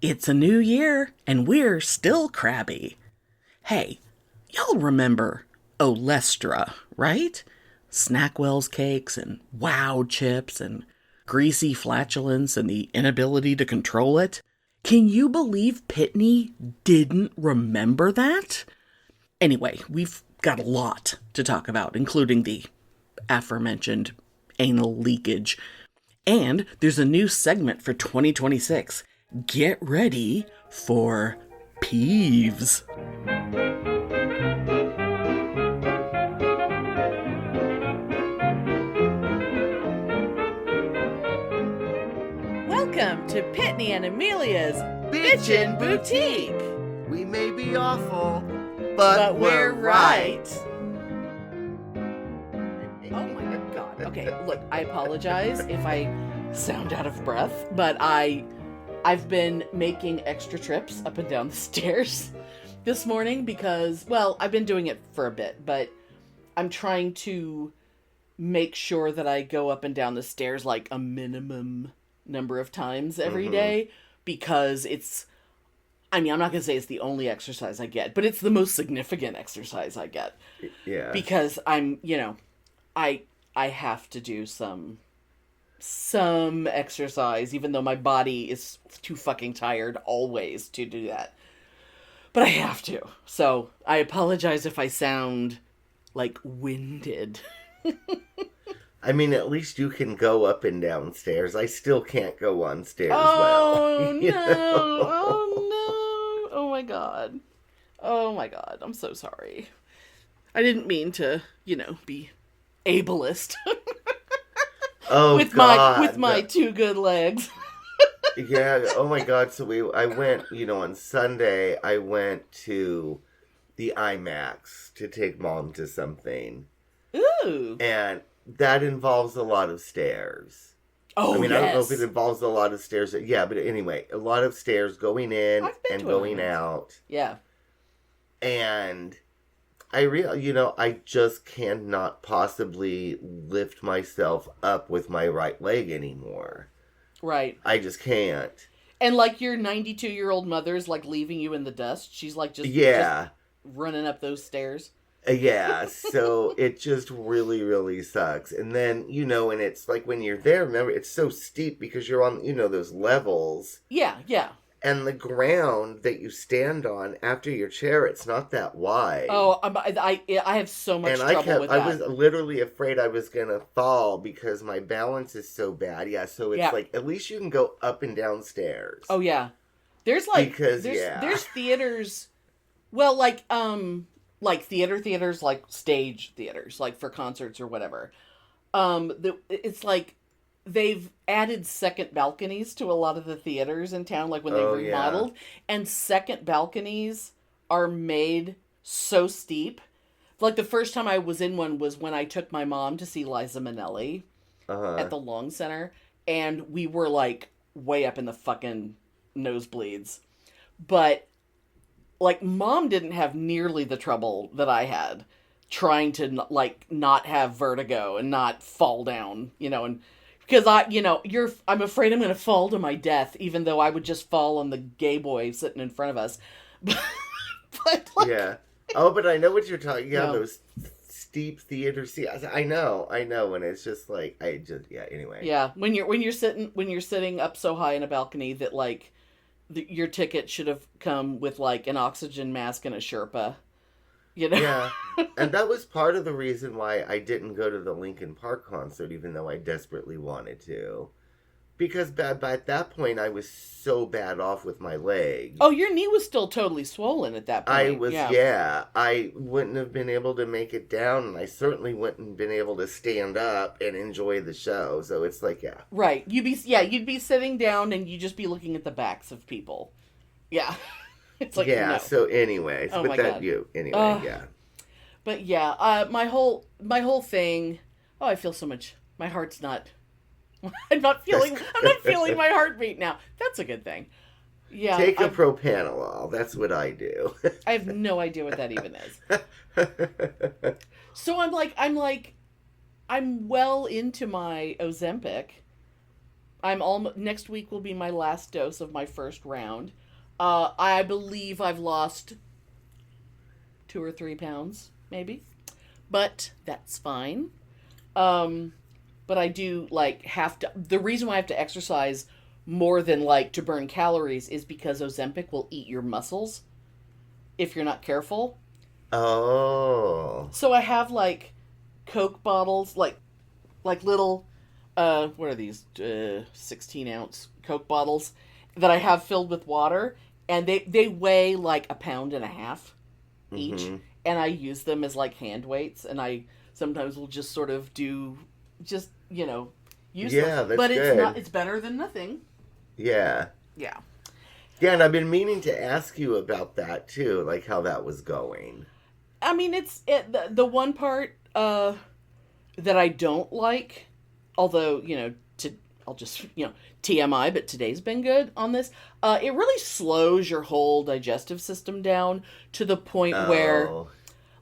It's a new year, and we're still crabby. Hey, y'all remember Olestra, right? Snackwell's cakes and wow chips and greasy flatulence and the inability to control it. Can you believe Pitney didn't remember that? Anyway, we've got a lot to talk about, including the aforementioned anal leakage. And there's a new segment for 2026. Get ready for Peeves. Welcome to Pitney and Amelia's Bitchin' Boutique. We may be awful, but we're right. Oh my god. Okay, look, I apologize if I sound out of breath, but I've been making extra trips up and down the stairs this morning because, well, I've been doing it for a bit, but I'm trying to make sure that I go up and down the stairs like a minimum number of times every day, because I'm not going to say it's the only exercise I get, but it's the most significant exercise I get. Yeah. Because I have to do some exercise, even though my body is too fucking tired always to do that. But I have to. So I apologize if I sound like winded. I mean, at least you can go up and down stairs. I still can't go on stairs well. Oh no. Oh no. Oh my god. Oh my god. I'm so sorry. I didn't mean to, be ableist. Oh, with God. my two good legs. Yeah. Oh my God. So I went, on Sunday, I went to the IMAX to take Mom to something. Ooh. And that involves a lot of stairs. Oh, I mean, yes. I don't know if it involves a lot of stairs. Yeah, but anyway, a lot of stairs going in and going out. Yeah. And I just cannot possibly lift myself up with my right leg anymore. Right. I just can't. And like your 92-year-old mother's like leaving you in the dust. She's like just running up those stairs. Yeah, so it just really, really sucks. And then, and it's like when you're there, remember, it's so steep because you're on, those levels. Yeah, yeah. And the ground that you stand on after your chair, it's not that wide. Oh, I have so much trouble with that. I was literally afraid I was going to fall because my balance is so bad. Yeah, so it's like, at least you can go up and down stairs. Oh, yeah. There's there's theaters, well, like theaters, like stage theaters, like for concerts or whatever. It's like they've added second balconies to a lot of the theaters in town, like when they remodeled. Yeah. And second balconies are made so steep. Like the first time I was in one was when I took my mom to see Liza Minnelli at the Long Center. And we were like way up in the fucking nosebleeds. But like Mom didn't have nearly the trouble that I had trying to like not have vertigo and not fall down, and because I'm afraid I'm going to fall to my death, even though I would just fall on the gay boy sitting in front of us. But yeah. Oh, but I know what you're talking about. Yeah, those steep theater seats. I know. And it's just like, anyway. Yeah. When you're sitting up so high in a balcony that like your ticket should have come with like an oxygen mask and a Sherpa. Yeah, and that was part of the reason why I didn't go to the Linkin Park concert, even though I desperately wanted to. Because by that point, I was so bad off with my leg. Oh, your knee was still totally swollen at that point. I wouldn't have been able to make it down, and I certainly wouldn't have been able to stand up and enjoy the show. So it's like, yeah. Right. You'd be sitting down, and you'd just be looking at the backs of people. Yeah. It's like, no. So anyways, oh but that God. Anyway, yeah. But yeah, my whole thing. Oh, I feel so much. My heart's not. I'm not feeling my heartbeat now. That's a good thing. Yeah. Take a propanolol. That's what I do. I have no idea what that even is. So I'm well into my Ozempic. I'm almost, next week will be my last dose of my first round. I believe I've lost 2 or 3 pounds, maybe. But that's fine. But I do, like, have to... The reason why I have to exercise more than, like, to burn calories is because Ozempic will eat your muscles if you're not careful. Oh. So I have, like, Coke bottles, like little, what are these? 16-ounce Coke bottles that I have filled with water. And they weigh, like, 1.5 pounds each. Mm-hmm. And I use them as, like, hand weights. And I sometimes will just sort of do... Just, use them. Yeah, that's but good. It's better than nothing. Yeah. Yeah. Yeah, and I've been meaning to ask you about that, too, like how that was going. I mean, the one part that I don't like, although, I'll just, TMI, but today's been good on this. It really slows your whole digestive system down to the point where,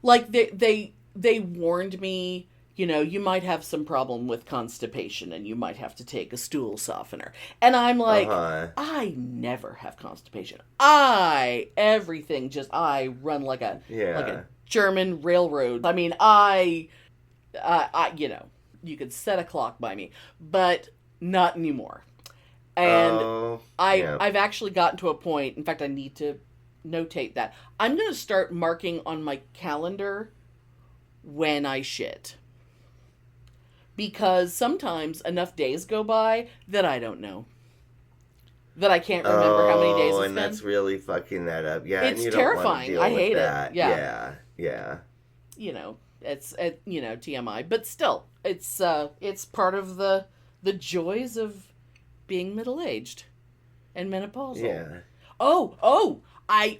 like, they warned me, you might have some problem with constipation and you might have to take a stool softener. And I'm like, I never have constipation. I run like a German railroad. I mean, you could set a clock by me, but not anymore. And I've actually gotten to a point, in fact, I need to notate that. I'm going to start marking on my calendar when I shit. Because sometimes enough days go by that I don't know. That I can't remember how many days it's been. And that's really fucking that up. Yeah, it's and you terrifying. Don't want to deal I hate with that. it. Yeah. Yeah. It's TMI, but still, it's part of the joys of being middle-aged and menopausal. Yeah. I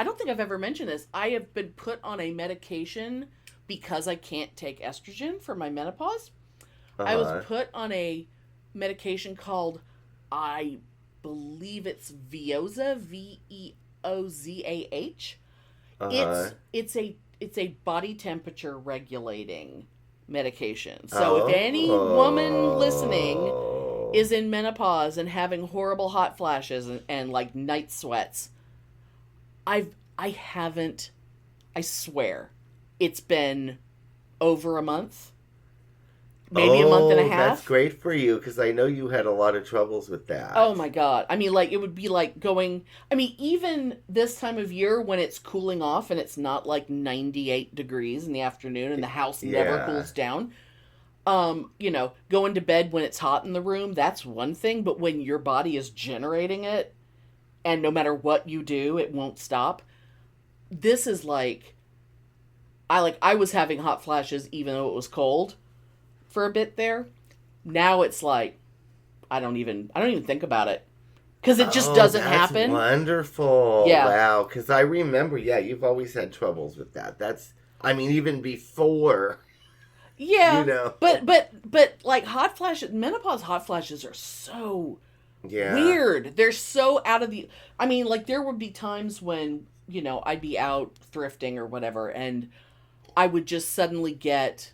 don't think I've ever mentioned this. I have been put on a medication because I can't take estrogen for my menopause. I was put on a medication called, I believe it's Veozah, Veozah. It's a body temperature regulating medication. So if any woman listening is in menopause and having horrible hot flashes and like night sweats, I swear, it's been over a month. Maybe a month and a half. That's great for you, because I know you had a lot of troubles with that. Oh my God. I mean, like, it would be like going... I mean, even this time of year when it's cooling off and it's not like 98 degrees in the afternoon and the house never cools down, going to bed when it's hot in the room, that's one thing. But when your body is generating it, and no matter what you do, it won't stop. This is like... I was having hot flashes even though it was cold for a bit there. Now it's like, I don't even think about it. Because it just doesn't happen. Wonderful. Yeah. Wow. Because I remember, you've always had troubles with that. Even before. Yeah. But like hot flashes, menopause hot flashes are so weird. They're so out of the... I mean, like, there would be times when, I'd be out thrifting or whatever, and I would just suddenly get,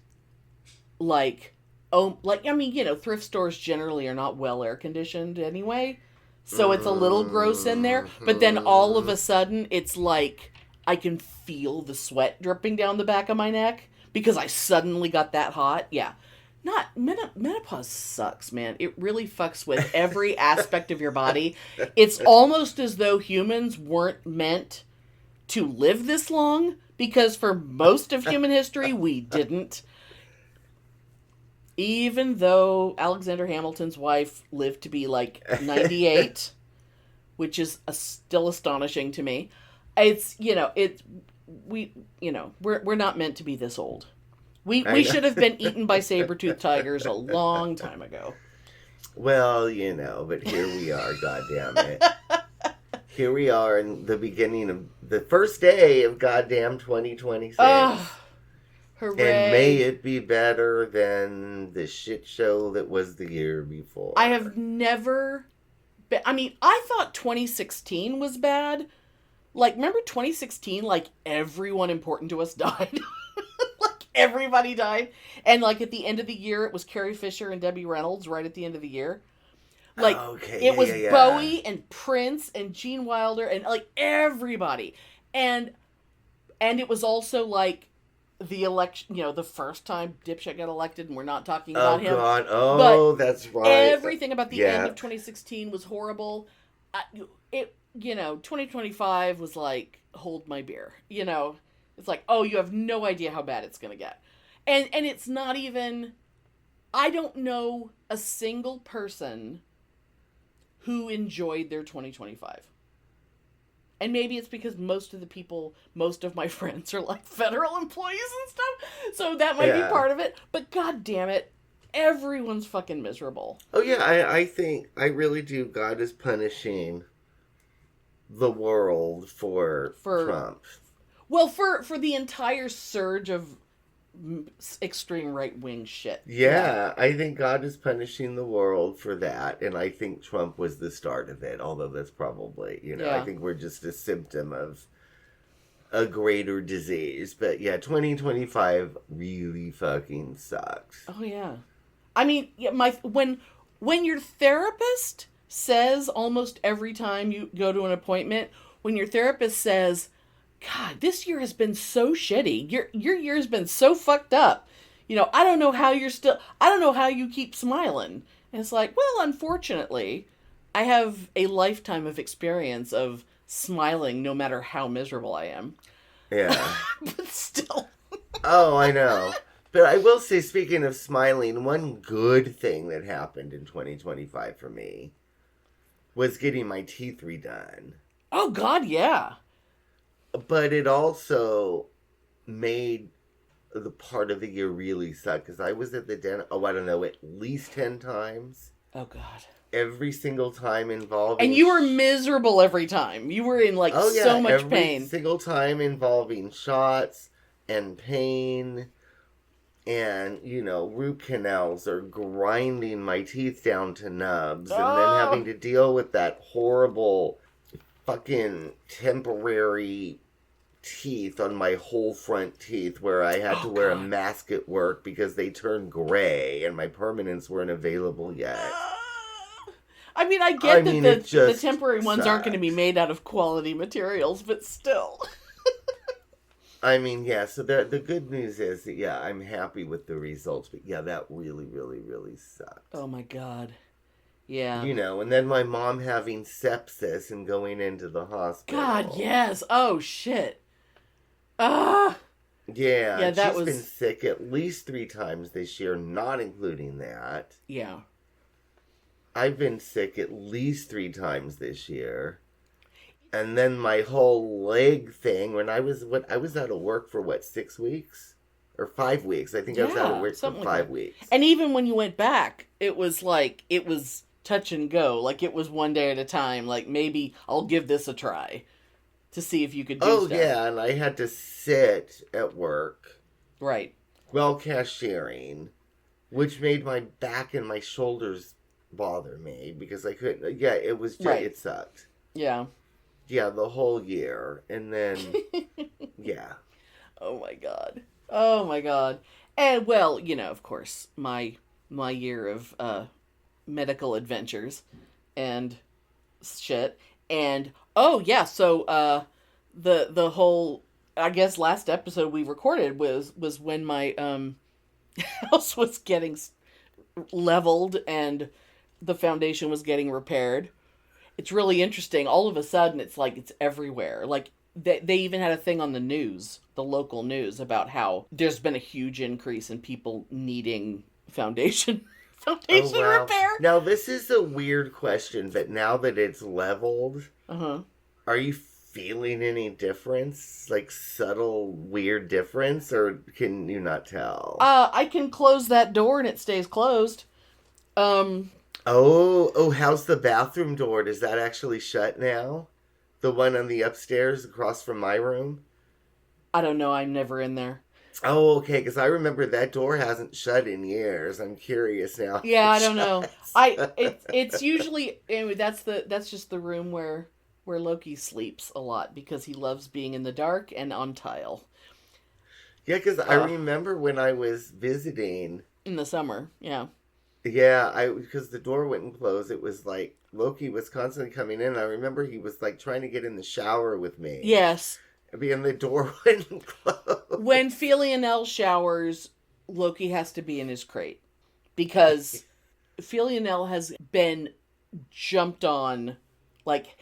thrift stores generally are not well air conditioned anyway, so it's a little gross in there, but then all of a sudden, it's like, I can feel the sweat dripping down the back of my neck, because I suddenly got that hot. Yeah. Menopause sucks, man. It really fucks with every aspect of your body. It's almost as though humans weren't meant to live this long, because for most of human history, we didn't. Even though Alexander Hamilton's wife lived to be like 98, which is still astonishing to me. We're not meant to be this old. We should have been eaten by saber-toothed tigers a long time ago. Well, but here we are, goddammit. Here we are in the beginning of the first day of goddamn 2026. Hooray. And may it be better than the shit show that was the year before. I have never been... I mean, I thought 2016 was bad. Like, remember 2016? Like, everyone important to us died. Like, everybody died. And, like, at the end of the year, it was Carrie Fisher and Debbie Reynolds right at the end of the year. Like, okay, it was Bowie and Prince and Gene Wilder and, like, everybody. And it was also, like, the election, the first time Dipshit got elected, and we're not talking about him. Oh, God. That's right. Everything about the end of 2016 was horrible. 2025 was like, hold my beer. It's like, oh, you have no idea how bad it's going to get. And it's not even, I don't know a single person who enjoyed their 2025. And maybe it's because most of my friends are like federal employees and stuff. So that might be part of it. But god damn it, everyone's fucking miserable. Oh yeah, I think, I really do. God is punishing the world for Trump. Well, for the entire surge of extreme right-wing shit. Yeah, I think God is punishing the world for that, and I think Trump was the start of it, although that's probably, I think we're just a symptom of a greater disease. But yeah, 2025 really fucking sucks. Oh yeah. I mean, when your therapist says, almost every time you go to an appointment, when your therapist says, God, this year has been so shitty. Your year's been so fucked up. I don't know how you keep smiling. And it's like, well, unfortunately, I have a lifetime of experience of smiling no matter how miserable I am. Yeah. But still. Oh, I know. But I will say, speaking of smiling, one good thing that happened in 2025 for me was getting my teeth redone. Oh, God, yeah. But it also made the part of the year really suck, because I was at the dentist, I don't know, at least 10 times. Oh, God. Every single time involving... And you were miserable every time. You were in, so much pain. Every single time involving shots and pain and, root canals or grinding my teeth down to nubs and then having to deal with that horrible fucking temporary teeth on my whole front teeth where I had to wear a mask at work because they turned gray and my permanents weren't available yet. I mean, I get that the temporary ones aren't going to be made out of quality materials, but still. I mean, yeah, so the good news is that, yeah, I'm happy with the results, but yeah, that really, really, really sucked. Oh my God. Yeah. And then my mom having sepsis and going into the hospital. God, yes. Oh, shit. Ah. Yeah, she's been sick at least 3 times this year, not including that. Yeah. I've been sick at least 3 times this year. And then my whole leg thing, when I was out of work for 6 weeks? Or 5 weeks. I think I was out of work for 5 weeks. And even when you went back, it was touch and go. Like, it was one day at a time. Like, maybe I'll give this a try to see if you could do stuff. Oh, yeah, and I had to sit at work. Right. While cashiering, which made my back and my shoulders bother me because I couldn't. Yeah, it was just, it sucked. Yeah. Yeah, the whole year. And then, yeah. Oh, my God. Oh, my God. And, well, of course, my year of medical adventures and shit. And, oh, yeah, so the whole, I guess, last episode we recorded was when my house was getting leveled and the foundation was getting repaired. It's really interesting. All of a sudden, it's like it's everywhere. Like, they even had a thing on the news, the local news, about how there's been a huge increase in people needing foundation repair. Now, this is a weird question, but now that it's leveled, are you feeling any difference? Like, subtle, weird difference? Or can you not tell? I can close that door and it stays closed. Oh, how's the bathroom door? Does that actually shut now? The one on the upstairs across from my room? I don't know. I'm never in there. Oh, okay, because I remember that door hasn't shut in years. I'm curious now. Yeah, I don't know. It's usually, anyway, that's just the room where Loki sleeps a lot because he loves being in the dark and on tile. Yeah, because I remember when I was visiting in the summer, yeah. Yeah, because the door wouldn't close. It was like Loki was constantly coming in. I remember he was like trying to get in the shower with me. Yes. And the door wouldn't close. When Philionel showers, Loki has to be in his crate. Because Philionel has been jumped on, like,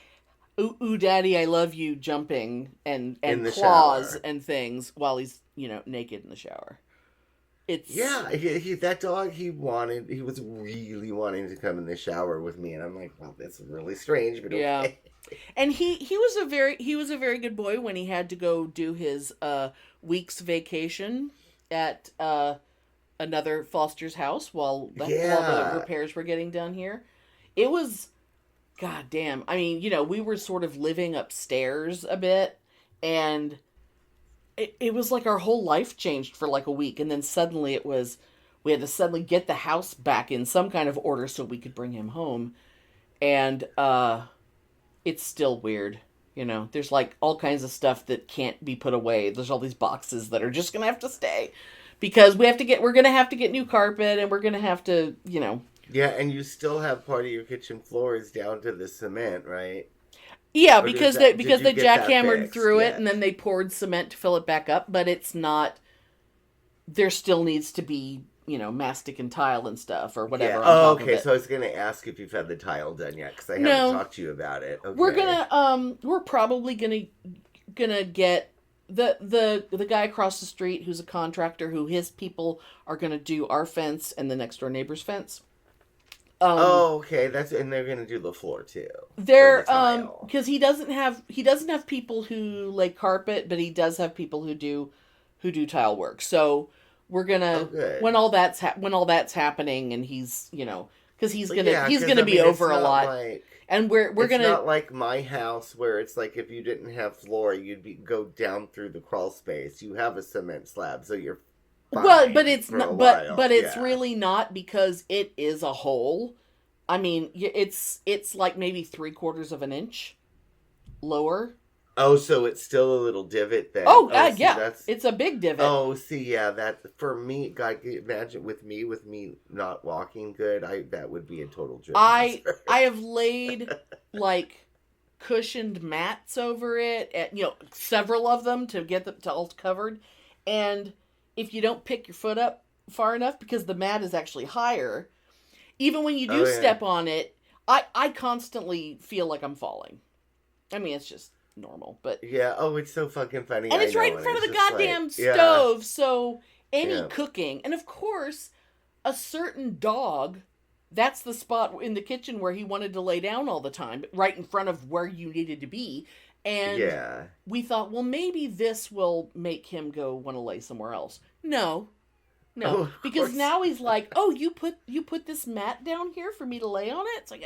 ooh, daddy, I love you, jumping and claws shower. And things while he's, naked in the shower. Yeah, that dog, he was really wanting to come in the shower with me, and I'm like, well, that's really strange, but okay. Yeah. And he was a very good boy when he had to go do his week's vacation at another foster's house while the repairs were getting done here. It was, goddamn. I mean, we were sort of living upstairs a bit, and it was like our whole life changed for like a week, and then suddenly we had to suddenly get the house back in some kind of order so we could bring him home, and it's still weird. There's like all kinds of stuff that can't be put away. There's all these boxes that are just gonna have to stay because we're gonna have to get new carpet, and we're gonna have to, Yeah, and you still have part of your kitchen floor is down to the cement, right? Yeah, because they jackhammered through it, and then they poured cement to fill it back up, but it's not. There still needs to be, mastic and tile and stuff or whatever. Yeah. Oh, okay. So I was gonna ask if you've had the tile done yet, because I haven't talked to you about it. Okay. We're probably gonna get the guy across the street who's a contractor who his people are gonna do our fence and the next door neighbor's fence. Okay, and they're gonna do the floor too. They're because he doesn't have people who lay carpet, but he does have people who do tile work. So we're gonna when all that's happening, and he's because he's gonna be over a lot, and we're gonna. It's not like my house where it's like if you didn't have floor, you'd go down through the crawl space. You have a cement slab, so you're. Well, but it's not. But it's really not, because it is a hole. I mean, it's like maybe 3/4 of an inch lower. Oh, so it's still a little divot then. Yeah, it's a big divot. Oh, see, yeah, that for me, God, imagine with me not walking good, that would be a total joke. I have laid like cushioned mats over it, several of them to get them all covered, and if you don't pick your foot up far enough, because the mat is actually higher, even when you do step on it, I constantly feel like I'm falling. I mean, it's just normal, but... Yeah, it's so fucking funny. And it's right in front of the goddamn stove, so any cooking... And of course, a certain dog, that's the spot in the kitchen where he wanted to lay down all the time, right in front of where you needed to be. And we thought, well, maybe this will make him go want to lay somewhere else. No, because now he's like, oh, you put this mat down here for me to lay on it? It's like,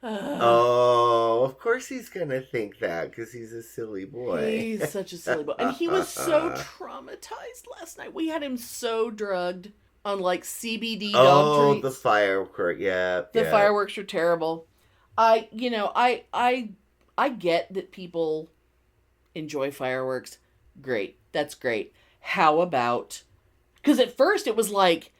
of course he's gonna think that, because he's a silly boy. He's such a silly boy. And he was so traumatized last night. We had him so drugged on like CBD dog treats. The fireworks, The fireworks were terrible. I get that people enjoy fireworks. Great. That's great. How about... Because at first it was like,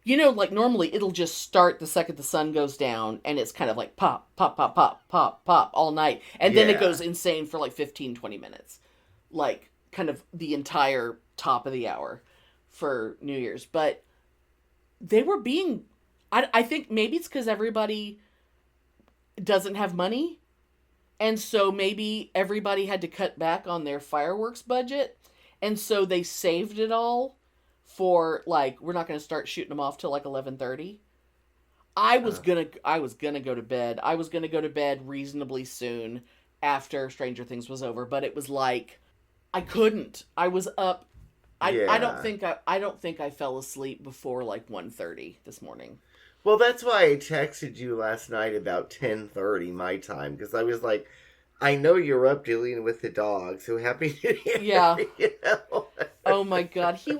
like normally it'll just start the second the sun goes down, and it's kind of like pop, pop, pop, pop, pop, pop all night. And then it goes insane for like 15, 20 minutes. Like kind of the entire top of the hour for New Year's. But they were being... I think maybe it's because everybody doesn't have money. And so maybe everybody had to cut back on their fireworks budget. And so they saved it all for, like, we're not going to start shooting them off till like 11:30. I was gonna go to bed. I was gonna go to bed reasonably soon after Stranger Things was over, but it was like I couldn't. I was up. I don't think I fell asleep before like 1:30 this morning. Well, that's why I texted you last night about 10:30 my time, because I was like, I know you're up dealing with the dog, so happy New Year. Yeah. Oh my God, he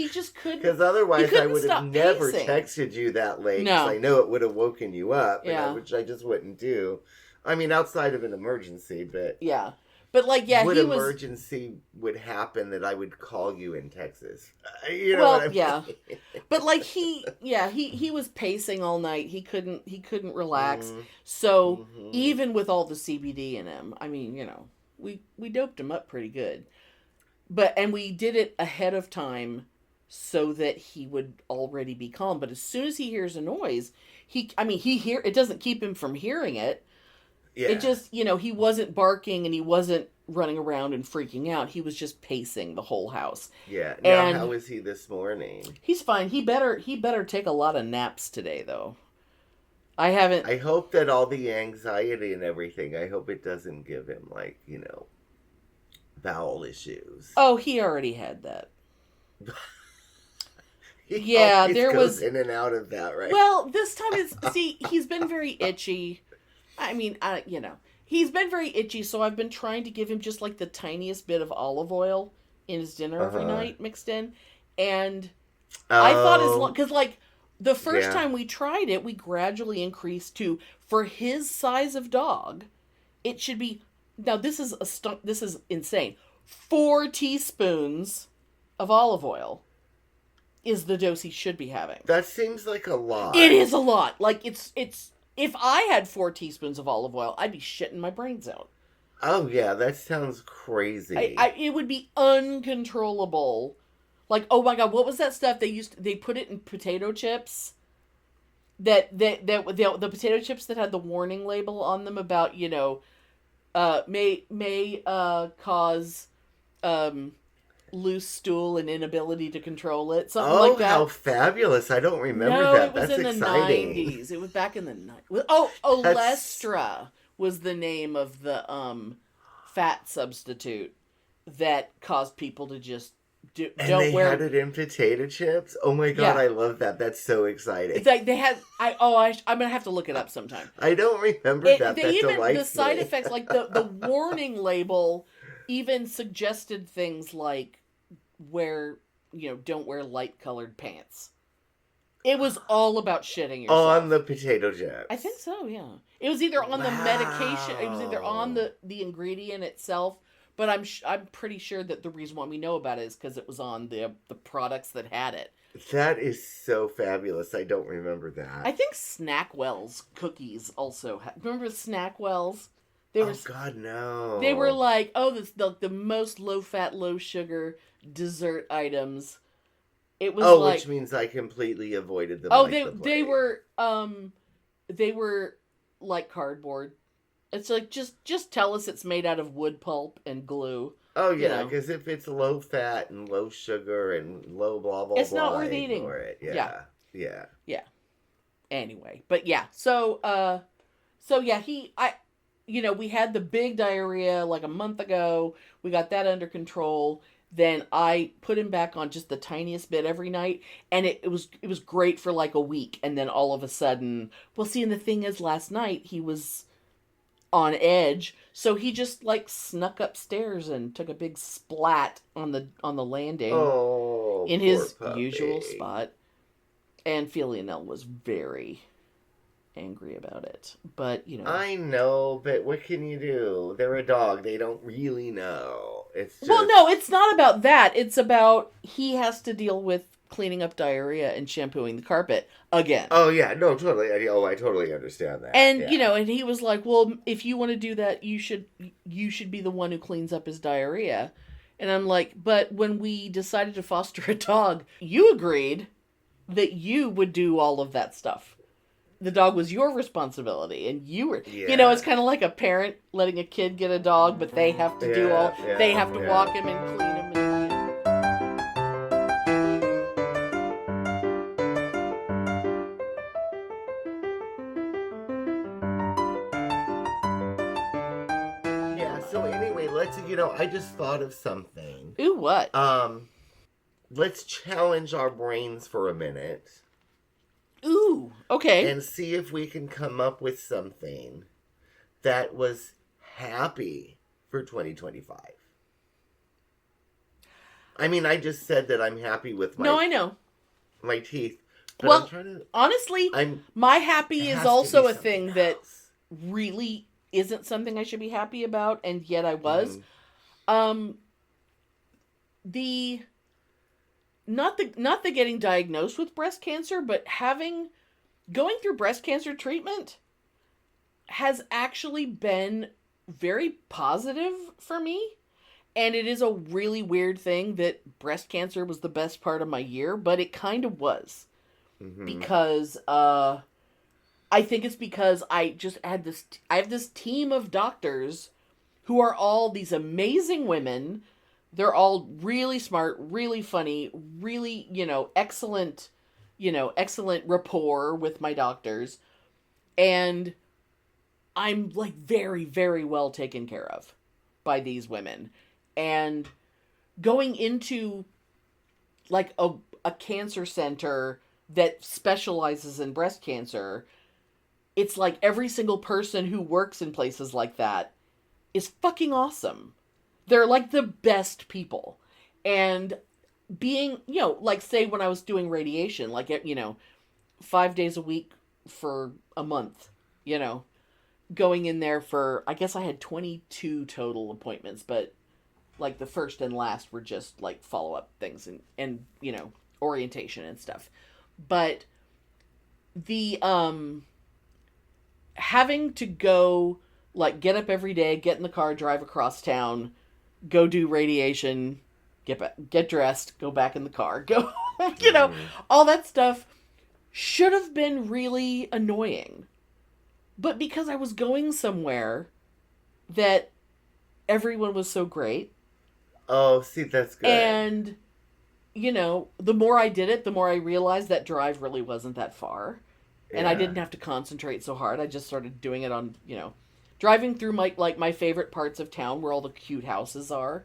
just couldn't. Because otherwise I would have never texted you that late. No. I know it would have woken you up, which I just wouldn't do. I mean, outside of an emergency, but... Yeah. But like, yeah, what he emergency would happen that I would call you in Texas? You know well, what I mean? yeah. But like he was pacing all night. He couldn't relax. So even with all the CBD in him, I mean, we doped him up pretty good. And we did it ahead of time so that he would already be calm. But as soon as he hears a noise, it doesn't keep him from hearing it. Yeah. It just, he wasn't barking and he wasn't running around and freaking out. He was just pacing the whole house. Yeah. Now, how is he this morning? He's fine. He better take a lot of naps today, though. I hope that all the anxiety and everything, I hope it doesn't give him, like, bowel issues. Oh, he already had that. He goes in and out of that, right? Well, this time he's been very itchy. I mean, he's been very itchy, so I've been trying to give him just like the tiniest bit of olive oil in his dinner every night mixed in. And I thought because like the first time we tried it, we gradually increased to, for his size of dog, it should be, now this is insane. 4 teaspoons of olive oil is the dose he should be having. That seems like a lot. It is a lot. Like it's if I had 4 teaspoons of olive oil, I'd be shitting my brains out. Oh yeah, that sounds crazy. It would be uncontrollable. Like, oh my God, what was that stuff they put it in potato chips? The potato chips that had the warning label on them about, may cause loose stool and inability to control it. Something like that. Oh, how fabulous. I don't remember that. That's exciting. It was in the 90s. It was back in the 90s. Oh, Olestra was the name of the fat substitute that caused people to just had it in potato chips? Oh my God, I love that. That's so exciting. It's like they had, I'm going to have to look it up sometime. I don't remember that. That delights the side effects, like the warning label even suggested things like don't wear light colored pants. It was all about shitting yourself. On the potato chips. I think so, yeah. It was either on the medication, it was either on the ingredient itself, but I'm pretty sure that the reason why we know about it is because it was on the products that had it. That is so fabulous. I don't remember that. I think Snackwell's cookies also remember Snackwell's? God, no. They were like, the most low-fat, low-sugar dessert items. It was which means I completely avoided them. They were like cardboard. It's like, just tell us it's made out of wood pulp and glue. Oh, yeah, because if it's low fat and low sugar and low blah, blah, it's blah, not worth eating. It. Yeah. Anyway, but yeah, so yeah, we had the big diarrhea like a month ago. We got that under control. Then I put him back on just the tiniest bit every night, and it was great for like a week. And then all of a sudden, and the thing is, last night he was on edge, so he just like snuck upstairs and took a big splat on the landing in his usual spot. And Filianelle was very angry about it, but I know, but what can you do? They're a dog. They don't really know. It's just... Well, no, it's not about that. It's about he has to deal with cleaning up diarrhea and shampooing the carpet again. Oh yeah, no, totally. I totally understand that. And and he was like, "Well, if you want to do that, you should be the one who cleans up his diarrhea." And I'm like, "But when we decided to foster a dog, you agreed that you would do all of that stuff. The dog was your responsibility, and you were, it's kind of like a parent letting a kid get a dog, but they have to they have to walk him and clean him. So anyway, I just thought of something. Ooh, what? Let's challenge our brains for a minute. Ooh, okay. And see if we can come up with something that was happy for 2025. I mean, I just said that I'm happy with my teeth. But well, honestly, my happy is also a thing that really isn't something I should be happy about, and yet I was. Um, the not the getting diagnosed with breast cancer, but going through breast cancer treatment has actually been very positive for me. And it is a really weird thing that breast cancer was the best part of my year, but it kind of was. Because I think it's because I have this team of doctors who are all these amazing women. They're all really smart, really funny, really, excellent rapport with my doctors. And I'm like very, very well taken care of by these women. And going into like a cancer center that specializes in breast cancer, it's like every single person who works in places like that is fucking awesome. They're like the best people. And being, like say when I was doing radiation, like, 5 days a week for a month, going in there for, I guess I had 22 total appointments, but like the first and last were just like follow-up things and orientation and stuff. But the having to go, like, get up every day, get in the car, drive across town, go do radiation, get dressed, go back in the car, go all that stuff should have been really annoying. But because I was going somewhere that everyone was so great. Oh, see, that's good. And, the more I did it, the more I realized that drive really wasn't that far. Yeah. And I didn't have to concentrate so hard. I just started doing it on, driving through my favorite parts of town where all the cute houses are.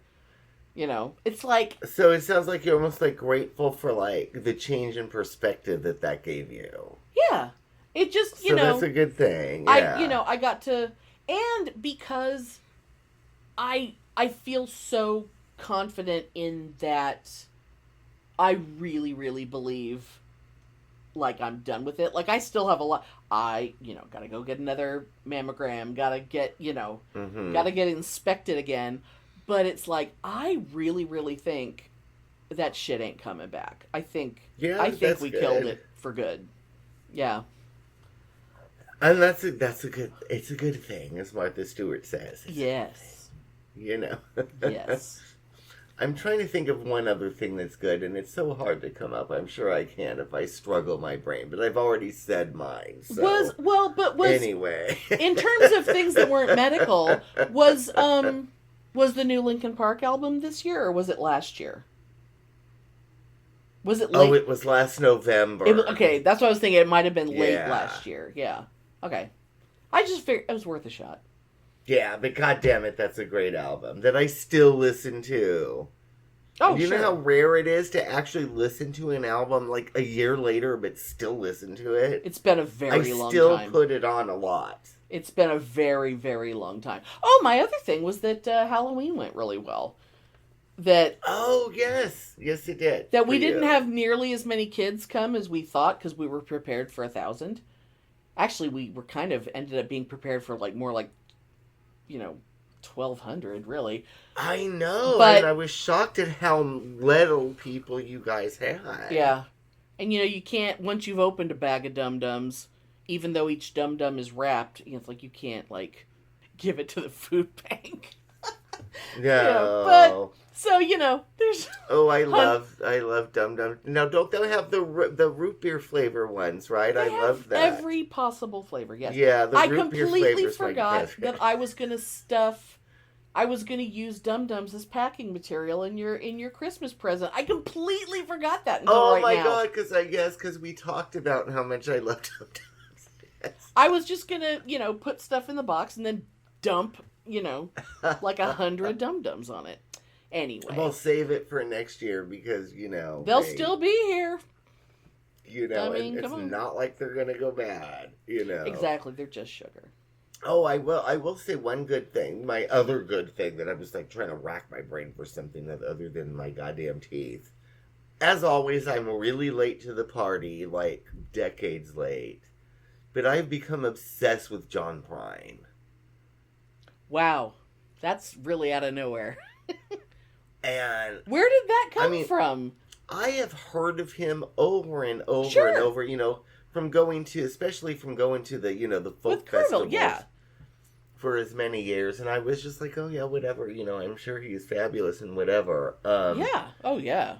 It's like... So it sounds like you're almost like grateful for like the change in perspective that gave you. Yeah. It just, So that's a good thing. Yeah. I got to... And because I feel so confident in that I really, really believe like I'm done with it. Like I still have a lot. I, gotta go get another mammogram, gotta get, gotta get inspected again. But it's like, I really, really think that shit ain't coming back. I think we killed it for good. Yeah. And it's a good thing, as Martha Stewart says. Yes. Yes. I'm trying to think of one other thing that's good, and it's so hard to come up. I'm sure I can if I struggle my brain, but I've already said mine. So. Anyway. In terms of things that weren't medical, was the new Linkin Park album this year, or was it last year? Was it late? Oh, it was last November. Okay, that's what I was thinking. It might have been late last year. Yeah. Okay. I just figured it was worth a shot. Yeah, but goddammit, that's a great album that I still listen to. Oh, you know how rare it is to actually listen to an album like a year later, but still listen to it? It's been a very long time. I still put it on a lot. It's been a very, very long time. Oh, my other thing was that Halloween went really well. Oh, yes. Yes, it did. That we didn't have nearly as many kids come as we thought because we were prepared for 1,000. Actually, we were kind of ended up being prepared for more like 1,200, really. I know, but, and I was shocked at how little people you guys had. Yeah. And, you can't, once you've opened a bag of Dum-Dums, even though each Dum-Dum is wrapped, it's like you can't, give it to the food bank. No. But, so, there's... Oh, I love Dum-Dum. Now, don't they have the root beer flavor ones, right? I love that. Every possible flavor, yes. Yeah, the root beer flavor. I completely forgot that I was going to use Dum-Dums as packing material in your Christmas present. I completely forgot that until right now. Oh my God, because we talked about how much I love Dum-Dums. Yes. I was just going to, put stuff in the box and then dump, 100 Dum-Dums on it. Anyway. We'll save it for next year because, they'll still be here. And it's not like they're going to go bad, Exactly, they're just sugar. Oh, I will say one good thing. My other good thing that I was trying to rack my brain for something other than my goddamn teeth. As always, I'm really late to the party, decades late. But I've become obsessed with John Prine. Wow. That's really out of nowhere. And where did that come from? I have heard of him over and over sure. and over, especially from going to the, the folk festivals. Yeah. For as many years, and I was just like, oh yeah, whatever, I'm sure he's fabulous and whatever. Yeah. Oh yeah.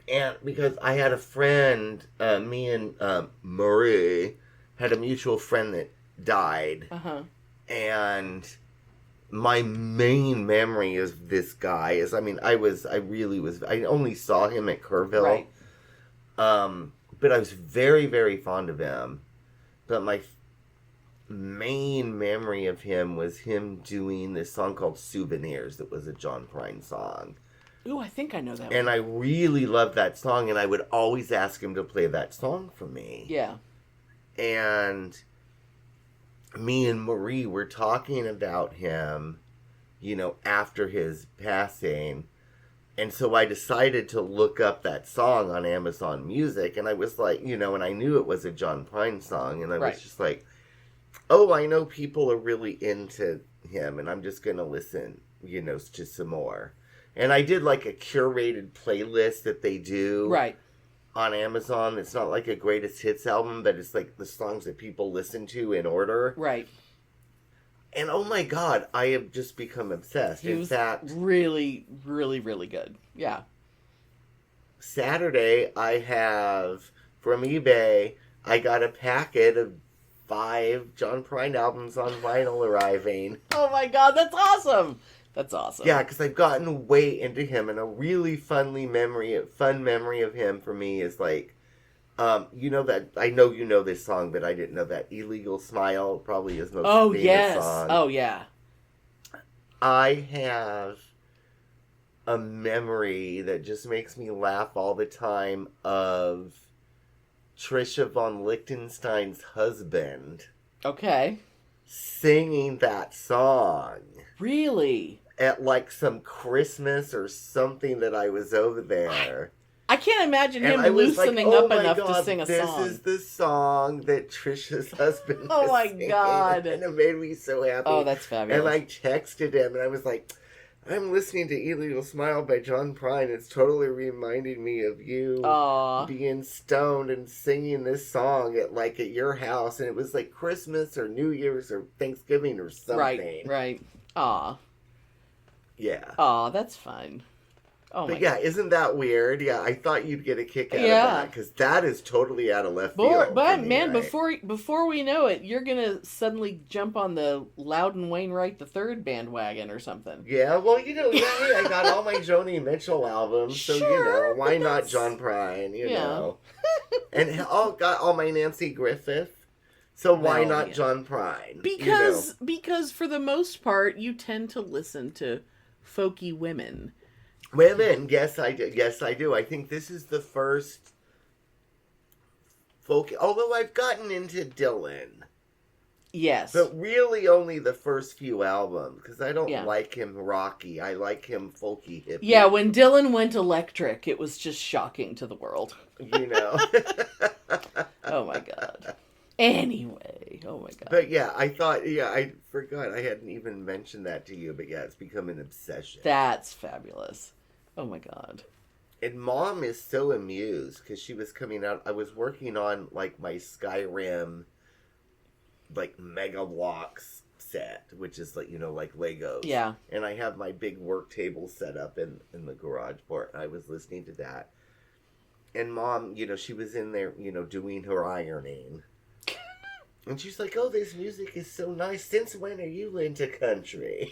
And because I had a friend, me and Marie had a mutual friend that died. Uh-huh. And my main memory of this guy is, I only saw him at Kerrville. Right. But I was very, very fond of him. But my main memory of him was him doing this song called Souvenirs that was a John Prine song. Ooh, I think I know that and one. I really loved that song, and I would always ask him to play that song for me. Yeah. And me and Marie were talking about him, after his passing. And so I decided to look up that song on Amazon Music, and I was like, and I knew it was a John Prine song, and I was just like, oh, I know people are really into him, and I'm just going to listen, to some more. And I did like a curated playlist that they do on Amazon. It's not like a greatest hits album, but it's like the songs that people listen to in order. Right. And oh my God, I have just become obsessed. In fact, really, really, really good. Yeah. Saturday, I have, from eBay, I got a packet of 5 John Prine albums on vinyl arriving. Oh my God, that's awesome! That's awesome. Yeah, because I've gotten way into him, and a really fun memory of him for me is like, that I know you know this song, but I didn't know that Illegal Smile probably his most famous song. Oh yeah. I have a memory that just makes me laugh all the time of Trisha von Lichtenstein's husband. Okay. Singing that song. Really? At like some Christmas or something that I was over there. I can't imagine him loosening up enough to sing a song. This is the song that Trisha's husband Oh my singing. God. And it made me so happy. Oh, that's fabulous. And I texted him and I was like, I'm listening to Illegal Smile by John Prine. It's totally reminding me of you being stoned and singing this song at your house. And it was like Christmas or New Year's or Thanksgiving or something. Right. Aw. Yeah. Aw, that's fun. Oh but yeah, isn't that weird? Yeah, I thought you'd get a kick out of that because that is totally out of left field. But man, before we know it, you're gonna suddenly jump on the Loudon Wainwright III bandwagon or something. Yeah, well, I got all my Joni Mitchell albums, so why not John Prine? You know, and got all my Nancy Griffith. So why not John Prine? Because for the most part, you tend to listen to folky women. Women, yes, I do. Yes, I do. I think this is the first folk. Although I've gotten into Dylan. Yes. But really only the first few albums, because I don't like him rocky. I like him folky hippie. Yeah, when Dylan went electric, it was just shocking to the world. Oh my God. Anyway, oh my God. But I forgot I hadn't even mentioned that to you, but it's become an obsession. That's fabulous. Oh my God. And Mom is so amused because she was coming out. I was working on my Skyrim Mega Blocks set, which is like Legos. Yeah. And I have my big work table set up in the garage for it. I was listening to that. And Mom, she was in there, doing her ironing. And she's like, oh, this music is so nice. Since when are you into country?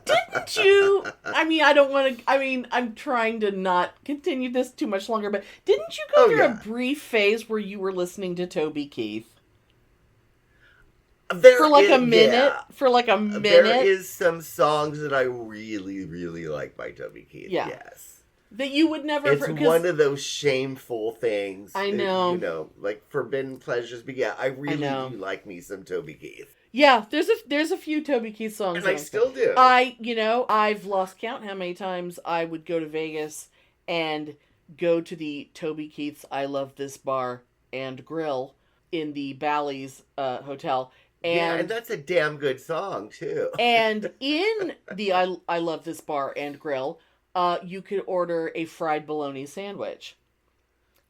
Didn't you? I'm trying to not continue this too much longer, but didn't you go through a brief phase where you were listening to Toby Keith? For a minute? There is some songs that I really, really like by Toby Keith. Yeah. Yes. That you would never... It's one of those shameful things. I know. Forbidden pleasures. But I really do like me some Toby Keith. Yeah, there's a few Toby Keith songs. And I still do. I've lost count how many times I would go to Vegas and go to the Toby Keith's I Love This Bar and Grill in the Bally's hotel. And that's a damn good song, too. And in the I Love This Bar and Grill, you could order a fried bologna sandwich.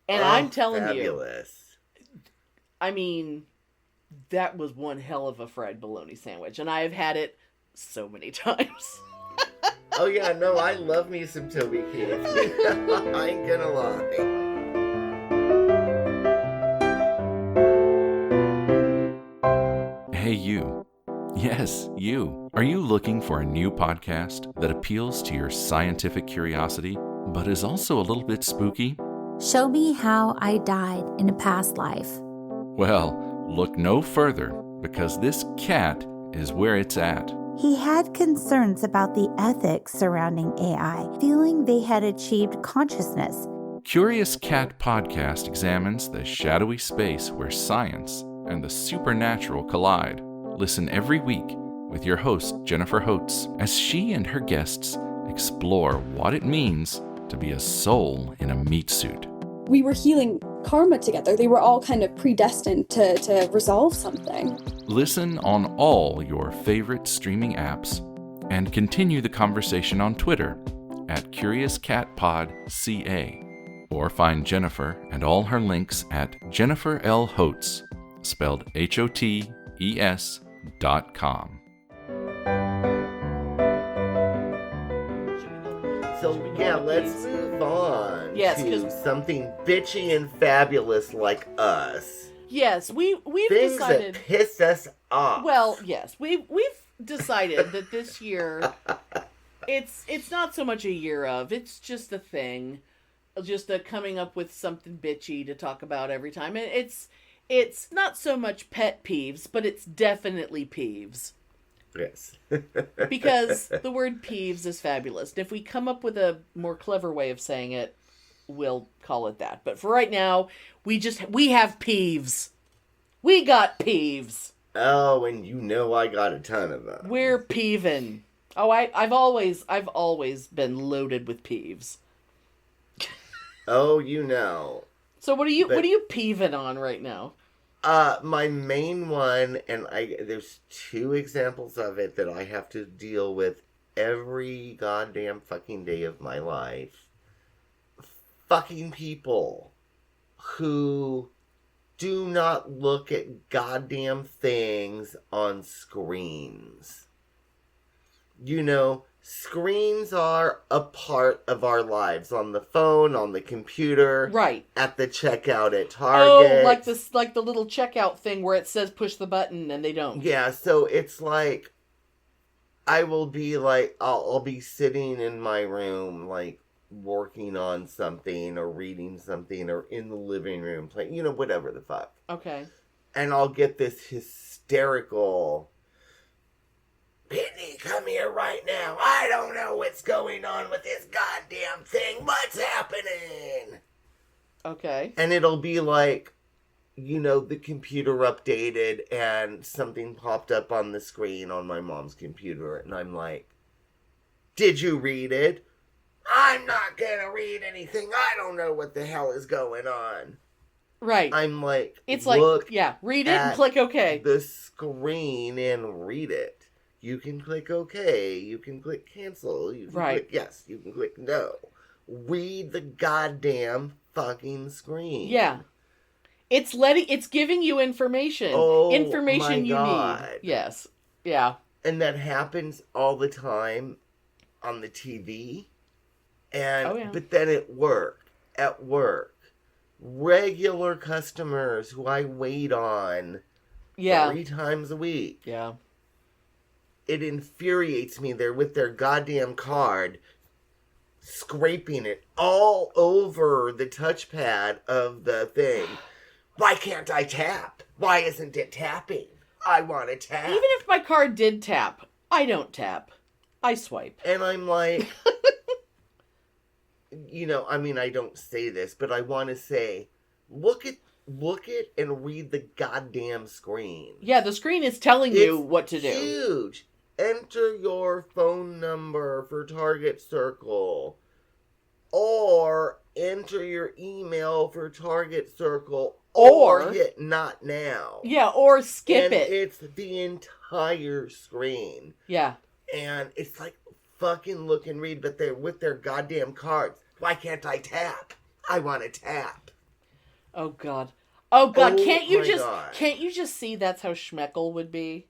And I'm telling fabulous. you, I mean, that was one hell of a fried bologna sandwich. And I have had it so many times. Oh, yeah, no, I love me some Toby Keith. I ain't gonna lie. Hey, you. Yes, you. Are you looking for a new podcast that appeals to your scientific curiosity, but is also a little bit spooky? Show me how I died in a past life. Well, look no further, because this cat is where it's at. He had concerns about the ethics surrounding AI, feeling they had achieved consciousness. Curious Cat Podcast examines the shadowy space where science and the supernatural collide. Listen every week with your host, Jennifer Holtz, as she and her guests explore what it means to be a soul in a meat suit. We were healing karma together. They were all kind of predestined to resolve something. Listen on all your favorite streaming apps and continue the conversation on Twitter at CuriousCatPodCA, or find Jennifer and all her links at Jennifer L. Holtz, spelled HOTES.com. So, yeah, let's move on to something bitchy and fabulous like us. Yes, we've Things decided that piss us off. Well, yes, we've decided that this year it's not so much a year of, it's just a thing, just a coming up with something bitchy to talk about every time. And it's not so much pet peeves, but it's definitely peeves. Yes. Because the word peeves is fabulous. And if we come up with a more clever way of saying it, we'll call it that. But for right now, we have peeves. We got peeves. Oh, and you know I got a ton of them. We're peeving. Oh, I've always been loaded with peeves. Oh, you know. So what are you peeving on right now? My main one, and there's two examples of it that I have to deal with every goddamn fucking day of my life. Fucking people who do not look at goddamn things on screens. You know, screens are a part of our lives, on the phone, on the computer, right? At the checkout at Target. Oh, like the little checkout thing where it says push the button and they don't. Yeah, so it's like I will be like I'll be sitting in my room like working on something or reading something or in the living room playing, you know, whatever the fuck. Okay. And I'll get this hysterical, Pitney, come here right now. I don't know what's going on with this goddamn thing. What's happening? Okay. And it'll be like, you know, the computer updated and something popped up on the screen on my mom's computer. And I'm like, did you read it? I'm not gonna read anything. I don't know what the hell is going on. Right. I'm like, it's like, yeah, read it and click OK. The screen and read it. You can click OK. You can click cancel. You can click yes. You can click no. Read the goddamn fucking screen. Yeah. It's giving you information. Information you need. Yes. Yeah. And that happens all the time on the TV. And but then at work, regular customers who I wait on 3 times a week. Yeah. It infuriates me. They're with their goddamn card, scraping it all over the touchpad of the thing. Why can't I tap? Why isn't it tapping? I want to tap. Even if my card did tap, I don't tap. I swipe. And I'm like, you know, I mean, I don't say this, but I want to say, look at and read the goddamn screen. Yeah, the screen is telling you what to do. Huge. Enter your phone number for Target Circle. Or enter your email for Target Circle or hit not now. Yeah, or skip and it. It's the entire screen. Yeah. And it's like, fucking look and read, but they're with their goddamn cards. Why can't I tap? I want to tap. Oh God. Oh God. Oh, can't you just see that's how Schmeckle would be?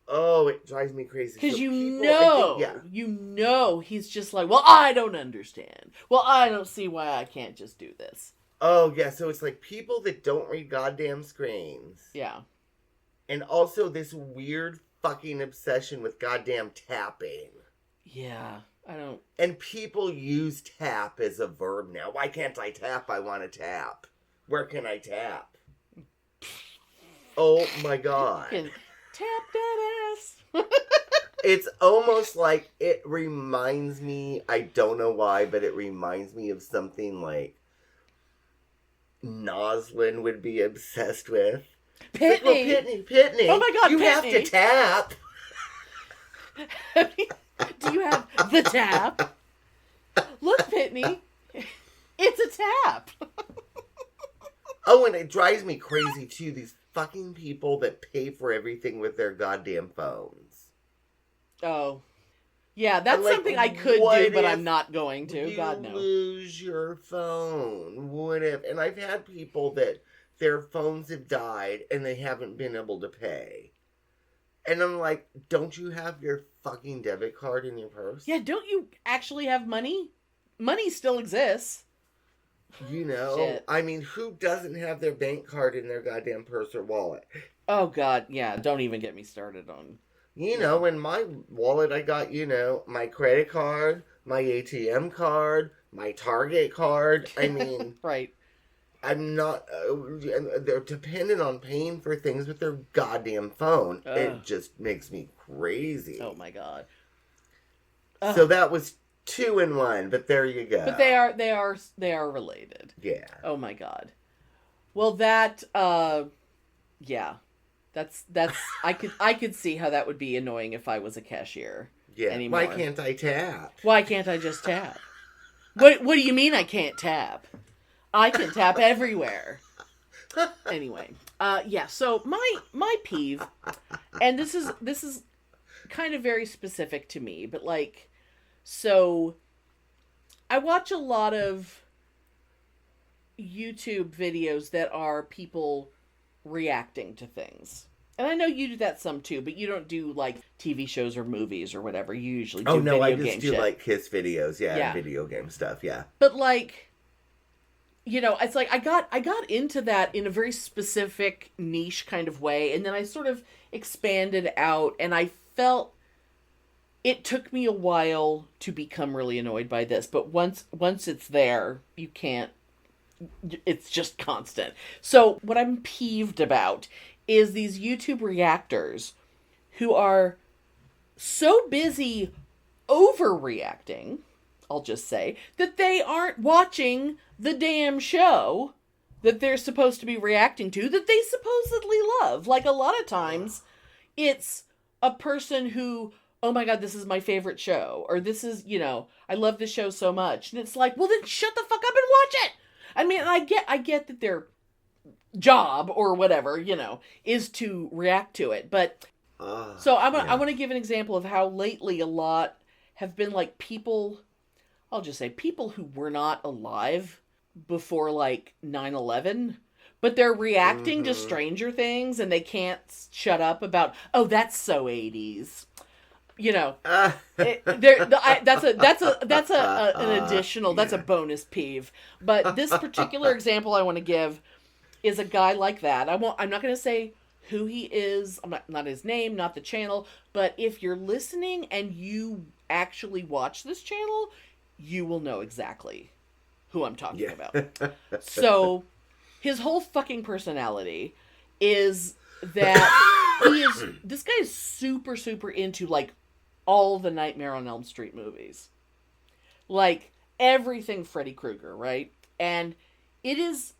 Oh, it drives me crazy. Because you know he's just like, well, I don't understand. Well, I don't see why I can't just do this. Oh, yeah, so it's like people that don't read goddamn screens. Yeah. And also this weird fucking obsession with goddamn tapping. Yeah, I don't... And people use tap as a verb now. Why can't I tap? I want to tap. Where can I tap? Oh, my God. Tap that ass. It's almost like it reminds me, I don't know why, but it reminds me of something like Noslin would be obsessed with. Pitney. Pitney. Oh my God, you Pitney. have to tap. Do you have the tap? Look, Pitney. It's a tap. Oh, and it drives me crazy, too. These fucking people that pay for everything with their goddamn phones. Oh. Yeah, that's like, something I could do, but I'm not going to. God, no. You lose your phone. What if... And I've had people that their phones have died and they haven't been able to pay. And I'm like, don't you have your fucking debit card in your purse? Yeah, don't you actually have money? Money still exists. You know? Shit. I mean, who doesn't have their bank card in their goddamn purse or wallet? Oh, God, yeah. Don't even get me started on... You know, in my wallet, I got, my credit card, my ATM card, my Target card. I mean... Right. I'm not... they're dependent on paying for things with their goddamn phone. It just makes me crazy. Oh, my God. So that was 2 in 1, but there you go. But they are related. Yeah. Oh, my God. Well, that... yeah. That's I could see how that would be annoying if I was a cashier. Yeah. Anymore. Why can't I tap? Why can't I just tap? What do you mean I can't tap? I can tap everywhere. Anyway, yeah. So my peeve, and this is kind of very specific to me, but like, so I watch a lot of YouTube videos that are people reacting to things. And I know you do that some too, but you don't do like TV shows or movies or whatever. You usually do video game shit. Oh no, I just do like Kiss videos, and video game stuff, yeah. But like, it's like I got into that in a very specific niche kind of way, and then I sort of expanded out, and I felt it took me a while to become really annoyed by this, but once it's there, you can't. It's just constant. So what I'm peeved about is these YouTube reactors who are so busy overreacting, I'll just say, that they aren't watching the damn show that they're supposed to be reacting to that they supposedly love. Like a lot of times it's a person who, oh my God, this is my favorite show, or this is, I love this show so much. And it's like, well then shut the fuck up and watch it. I mean, I get that their job or whatever, is to react to it. But so I want to give an example of how lately a lot have been like people, I'll just say people who were not alive before like 9/11, but they're reacting to Stranger Things and they can't shut up about, oh, that's so 80s. That's an additional, that's a bonus peeve. But this particular example I want to give is a guy like that. I'm not going to say who he is. I'm not his name, not the channel. But if you're listening and you actually watch this channel, you will know exactly who I'm talking about. So his whole fucking personality is that this guy is super, super into like all the Nightmare on Elm Street movies. Like everything Freddy Krueger, right? And it is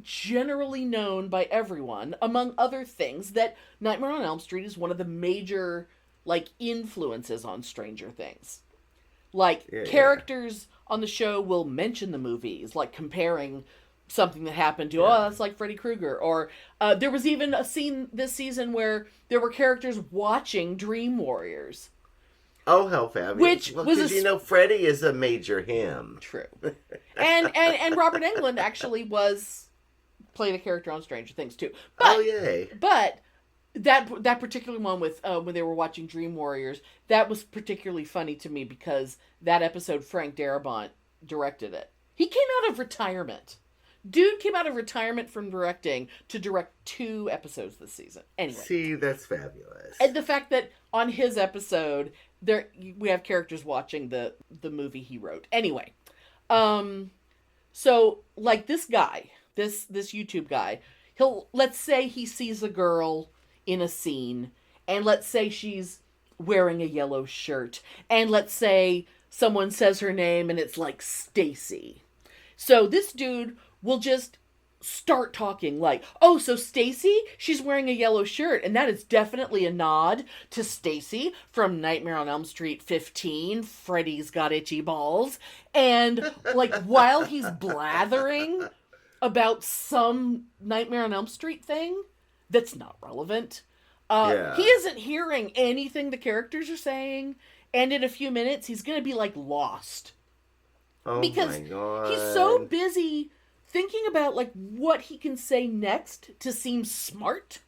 generally known by everyone, among other things, that Nightmare on Elm Street is one of the major like influences on Stranger Things. Like, characters on the show will mention the movies, like comparing something that happened to, oh, that's like Freddy Krueger. Or there was even a scene this season where there were characters watching Dream Warriors. Oh, how fabulous. Which was Freddy is a major him. True. And Robert Englund actually played a character on Stranger Things, too. But, yay. But that particular one with when they were watching Dream Warriors, that was particularly funny to me because that episode Frank Darabont directed it. He came out of retirement. Dude came out of retirement from directing to direct 2 episodes this season. Anyway. See, that's fabulous. And the fact that on his episode, we have characters watching the movie he wrote. Anyway. So, like this guy, this YouTube guy, let's say he sees a girl in a scene, and let's say she's wearing a yellow shirt, and let's say someone says her name, and it's like Stacy. So this dude will just start talking like, oh, so Stacy, she's wearing a yellow shirt, and that is definitely a nod to Stacy from Nightmare on Elm Street 15, Freddy's Got Itchy Balls. And like while he's blathering about some Nightmare on Elm Street thing that's not relevant, he isn't hearing anything the characters are saying, and in a few minutes he's gonna be like lost. Oh because my God. He's so busy thinking about like what he can say next to seem smart.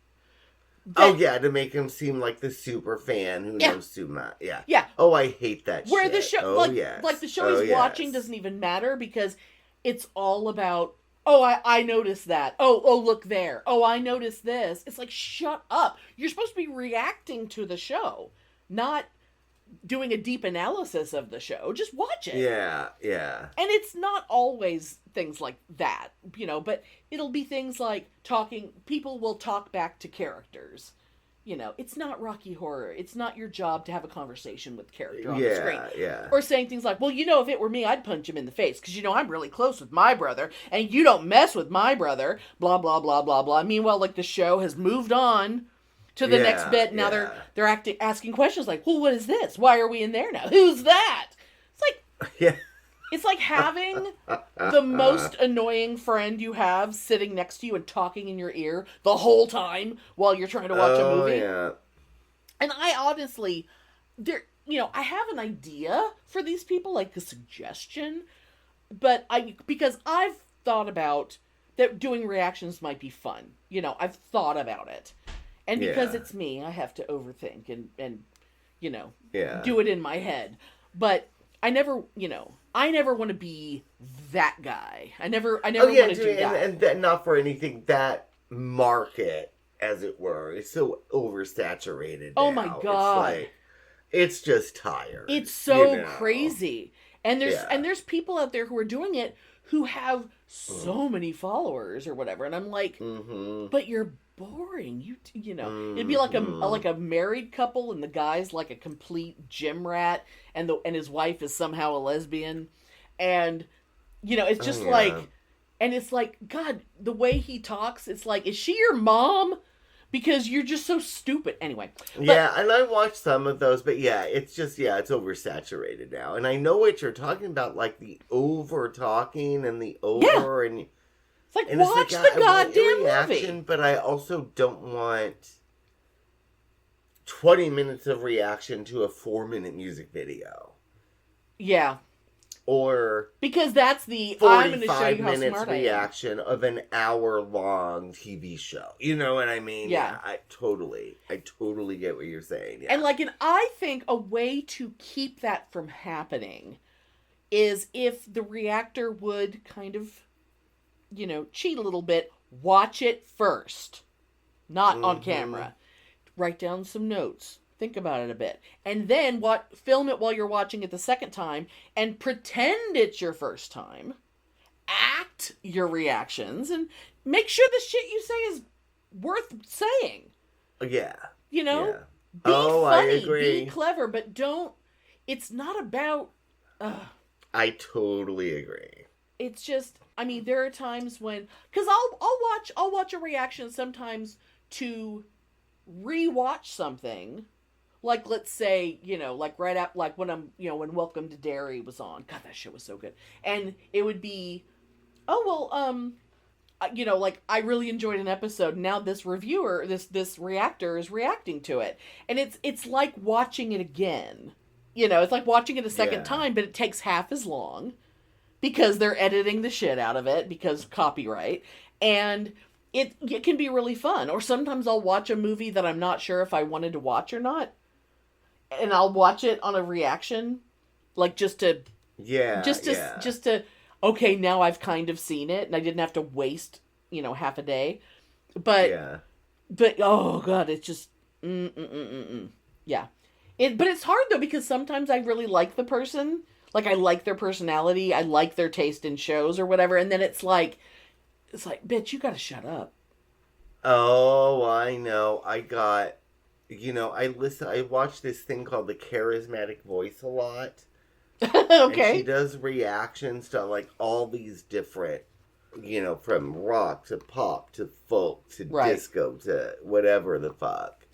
To make him seem like the super fan who knows too much. Yeah. Yeah. Oh, I hate that Where shit. the show like the show he's watching doesn't even matter because it's all about, oh, I noticed that. Oh, look there. Oh, I noticed this. It's like, shut up. You're supposed to be reacting to the show, not doing a deep analysis of the show. Just watch it. Yeah. And it's not always things like that, but it'll be things like people will talk back to characters. It's not Rocky Horror. It's not your job to have a conversation with character on the screen. Yeah. Or saying things like, well, if it were me, I'd punch him in the face because, I'm really close with my brother and you don't mess with my brother, blah, blah, blah, blah, blah. Meanwhile, like the show has moved on to the next bit. Now they're asking questions like, well, what is this? Why are we in there now? Who's that? It's like, it's like having the most annoying friend you have sitting next to you and talking in your ear the whole time while you're trying to watch a movie. Yeah. And I honestly, I have an idea for these people, like a suggestion, but because I've thought about that doing reactions might be fun. I've thought about it. And because it's me, I have to overthink and do it in my head. But I never want to be that guy. I never want to do that. And that, not for anything, that market, as it were, is so oversaturated Oh now. my God. It's just tired. It's so crazy. And there's people out there who are doing it who have so many followers or whatever. And I'm like, but you're boring. It'd be like a married couple and the guy's like a complete gym rat and his wife is somehow a lesbian, and it's just and it's like, God, the way he talks, it's like, is she your mom? Because you're just so stupid. Anyway. And I watched some of those, but it's just, it's oversaturated now. And I know what you're talking about, like the over talking and the over and it's like, watch the goddamn movie. But I also don't want 20 minutes of reaction to a 4-minute music video. Yeah. Or because that's the 45 minutes reaction of an hour-long TV show. You know what I mean? Yeah. I totally get what you're saying. Yeah. And I think a way to keep that from happening is if the reactor would kind of, cheat a little bit, watch it first, not on camera. Write down some notes. Think about it a bit. And then film it while you're watching it the second time and pretend it's your first time. Act your reactions and make sure the shit you say is worth saying. Yeah. Be funny, I agree. be clever, but it's not about... I totally agree. It's just, there are times when... Because I'll watch a reaction sometimes to rewatch something. like, let's say, like right up, like when when Welcome to Derry was on. God, that shit was so good. And it would be, like I really enjoyed an episode. Now this reviewer, this reactor is reacting to it. And it's like watching it again. It's like watching it a second time, but it takes half as long because they're editing the shit out of it because copyright. And it can be really fun. Or sometimes I'll watch a movie that I'm not sure if I wanted to watch or not. And I'll watch it on a reaction, like just to, okay, now I've kind of seen it and I didn't have to waste, half a day. But oh God, it's just, yeah. But it's hard though, because sometimes I really like the person. Like, I like their personality. I like their taste in shows or whatever. And then it's like, bitch, you gotta shut up. Oh, I know. I watch this thing called The Charismatic Voice a lot. Okay. And she does reactions to, like, all these different, from rock to pop to folk to disco to whatever the fuck.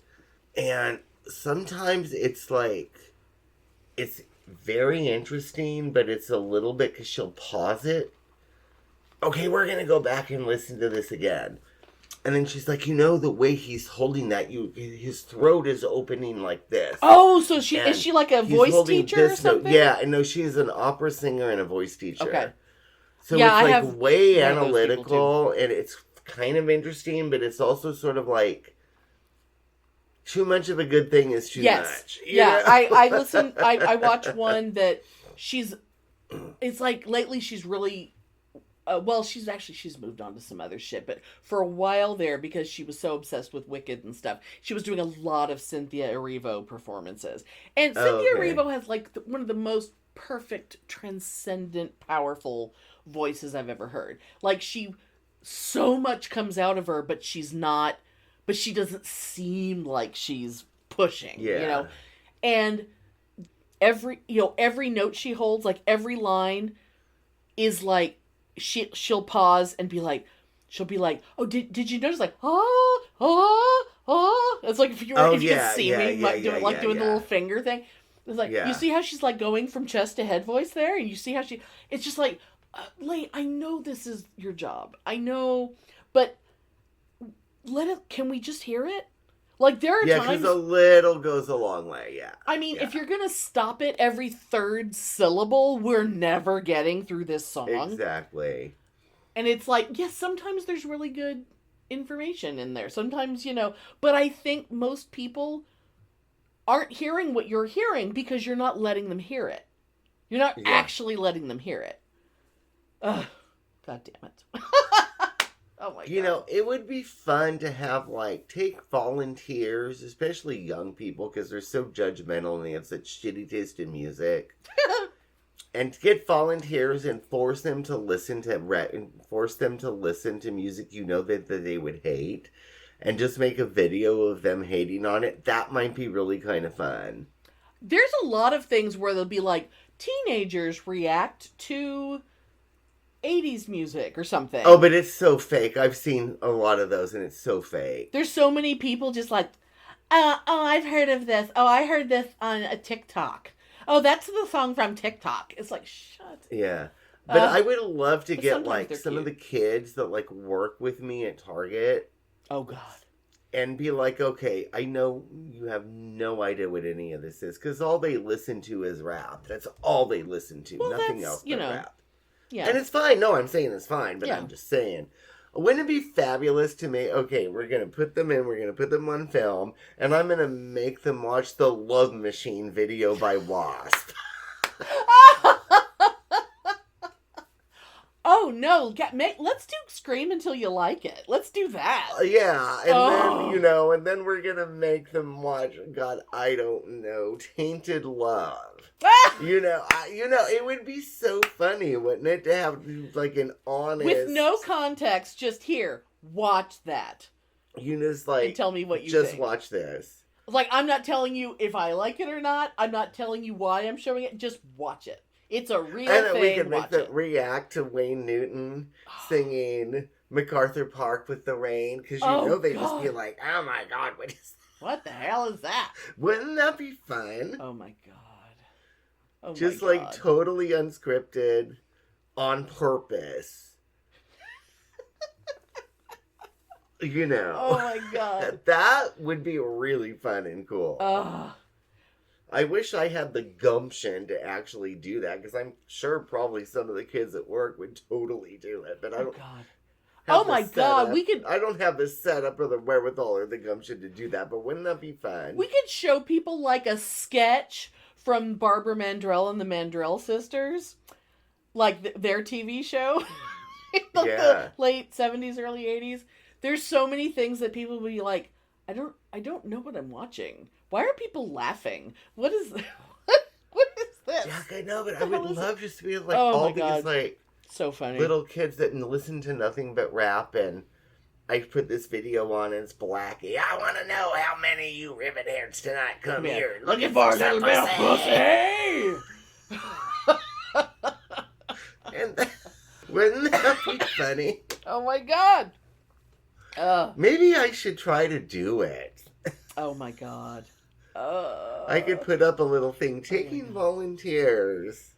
And sometimes it's like, it's very interesting, but it's a little bit, because she'll pause it. Okay, we're going to go back and listen to this again. And then she's like, the way he's holding that, his throat is opening like this. Oh, so is she like a voice teacher or something? Note. Yeah, no, she's an opera singer and a voice teacher. Okay. So it's like way analytical, and it's kind of interesting, but it's also sort of like, too much of a good thing is too much. Yeah, I listen, I watch one that it's like lately she's really, she's moved on to some other shit, but for a while there, because she was so obsessed with Wicked and stuff, she was doing a lot of Cynthia Erivo performances. And Cynthia Erivo has like one of the most perfect, transcendent, powerful voices I've ever heard. Like, so much comes out of her, but she doesn't seem like she's pushing, and every note she holds, like every line is like, she'll pause and be like, oh, did you notice, like, it's like if you could see me doing the little finger thing. It's like, you see how she's like going from chest to head voice there, and you see how it's just like, Lane, I know this is your job, I know, but can we just hear it? Like, there are times... Yeah, because a little goes a long way, I mean, if you're gonna stop it every third syllable, we're never getting through this song. Exactly. And it's like, yes, sometimes there's really good information in there. Sometimes, but I think most people aren't hearing what you're hearing because you're not letting them hear it. You're not actually letting them hear it. Ugh. God damn it. Oh my God. It would be fun to have, take volunteers, especially young people, because they're so judgmental and they have such shitty taste in music. And to get volunteers and force them to listen to music that they would hate, and just make a video of them hating on it. That might be really kind of fun. There's a lot of things where they'll be like, teenagers react to 80s music or something. Oh, but it's so fake. I've seen a lot of those, and it's so fake. There's so many people just like, oh, I've heard of this. Oh, I heard this on a TikTok. Oh, that's the song from TikTok. It's like, shut. Yeah. But I would love to get, some of the kids that, work with me at Target. Oh, God. And be like, okay, I know you have no idea what any of this is, because all they listen to is rap. That's all they listen to. Well, nothing else but rap. Yeah. And it's fine. No, I'm saying it's fine, but I'm just saying. Wouldn't it be fabulous to me? Okay, we're going to put them on film, and I'm going to make them watch the Love Machine video by Wasp. Oh, no. Let's do Scream Until You Like It. Let's do that. Yeah. And then, and then we're going to make them watch, God, I don't know, Tainted Love. It would be so funny, wouldn't it, to have, an honest... With no context, just here, watch that. And tell me what you think. Just watch this. I'm not telling you if I like it or not. I'm not telling you why I'm showing it. Just watch it. It's a real thing. And then we can make them react to Wayne Newton singing MacArthur Park with the Rain, because they just be like, oh my God, what is What the hell is that? Wouldn't that be fun? Oh my god. Oh Just my God. like totally unscripted on purpose. You know. Oh my god. That would be really fun and cool. I wish I had the gumption to actually do that, because I'm sure probably some of the kids at work would totally do it, but I don't. God. Oh my God, we could. I don't have the setup or the wherewithal or the gumption to do that, but wouldn't that be fun? We could show people like a sketch from Barbara Mandrell and the Mandrell sisters, like their TV show, the late 70s, early 80s. There's so many things that people would be like, I don't know what I'm watching. Why are people laughing? What is what is this? Yeah, I know, but I would love just to be like all these like so funny little kids that listen to nothing but rap, and I put this video on and it's Blackie. I want to know how many of you ribbon-hairs tonight come here looking for a little bit of pussy. And wouldn't that be funny? Oh my god. Maybe I should try to do it. Oh my god. I could put up a little thing taking volunteers.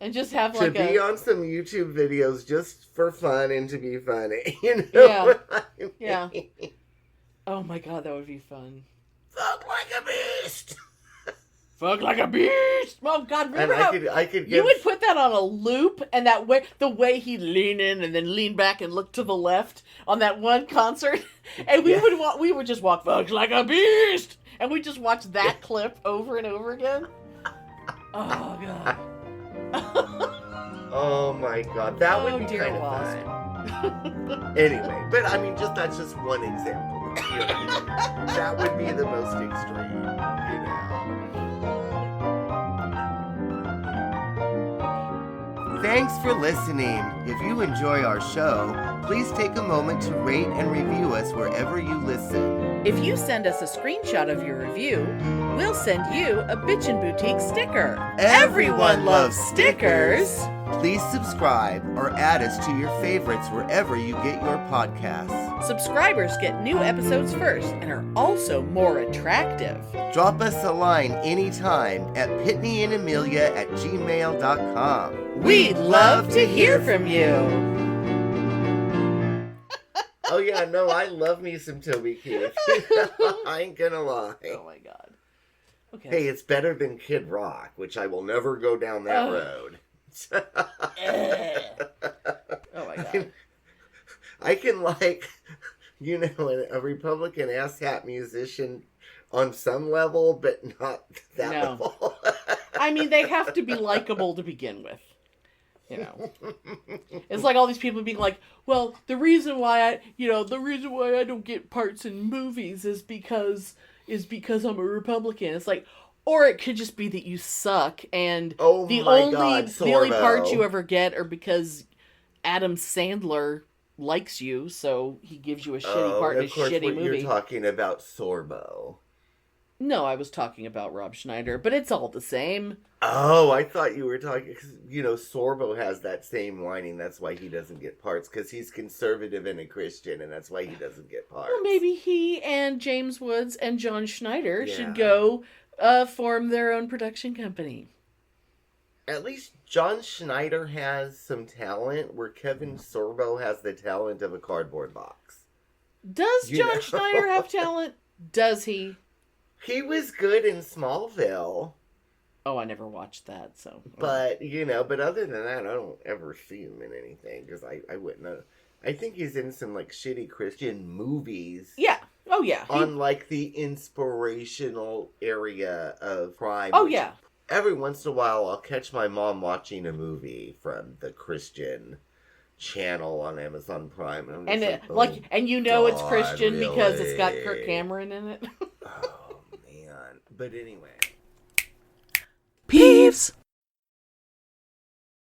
And just have like to be on some YouTube videos just for fun and to be funny. You know what I mean? Yeah. Oh my god, that would be fun. Fuck like a beast. Fuck like a beast. Oh god, remember and I could you would put that on a loop, and that way the way he'd lean in and then lean back and look to the left on that one concert, and we would just walk fuck like a beast, and we just watch that clip over and over again. Oh god. Oh my god, that would be kind of fun. Anyway, but I mean, that's just one example. You know, that would be the most extreme, you know. Thanks for listening. If you enjoy our show, please take a moment to rate and review us wherever you listen. If you send us a screenshot of your review, we'll send you a Bitchin' Boutique sticker. Everyone loves stickers. Please subscribe or add us to your favorites wherever you get your podcasts. Subscribers get new episodes first and are also more attractive. Drop us a line anytime at PitneyAndAmelia@gmail.com. We'd love to hear from you. Oh yeah, no, I love me some Toby Keith. I ain't gonna lie. Oh my god. Okay. Hey, it's better than Kid Rock, which I will never go down that road. Oh my god. I can like, you know, a Republican asshat musician on some level, but not that level. I mean, they have to be likable to begin with. You know, it's like all these people being like, well, the reason why I don't get parts in movies is because I'm a Republican. It's like, or it could just be that you suck, and the only parts you ever get are because Adam Sandler likes you, so he gives you a shitty part in a shitty movie. You're talking about Sorbo. No, I was talking about Rob Schneider, but it's all the same. Oh, I thought you were talking, because, you know, Sorbo has that same whining. That's why he doesn't get parts, because he's conservative and a Christian, and that's why he doesn't get parts. Well, maybe he and James Woods and John Schneider should go form their own production company. At least John Schneider has some talent, where Kevin Sorbo has the talent of a cardboard box. Does John Schneider have talent? Does he? He was good in Smallville. Oh, I never watched that, so. But, you know, but other than that, I don't ever see him in anything, because I wouldn't know. I think he's in some, like, shitty Christian movies. Yeah. Oh, yeah. On, like, the inspirational area of crime. Oh, yeah. Every once in a while, I'll catch my mom watching a movie from the Christian channel on Amazon Prime. And, and you know it's Christian because it's got Kirk Cameron in it. Oh, man. But anyway. Peeves!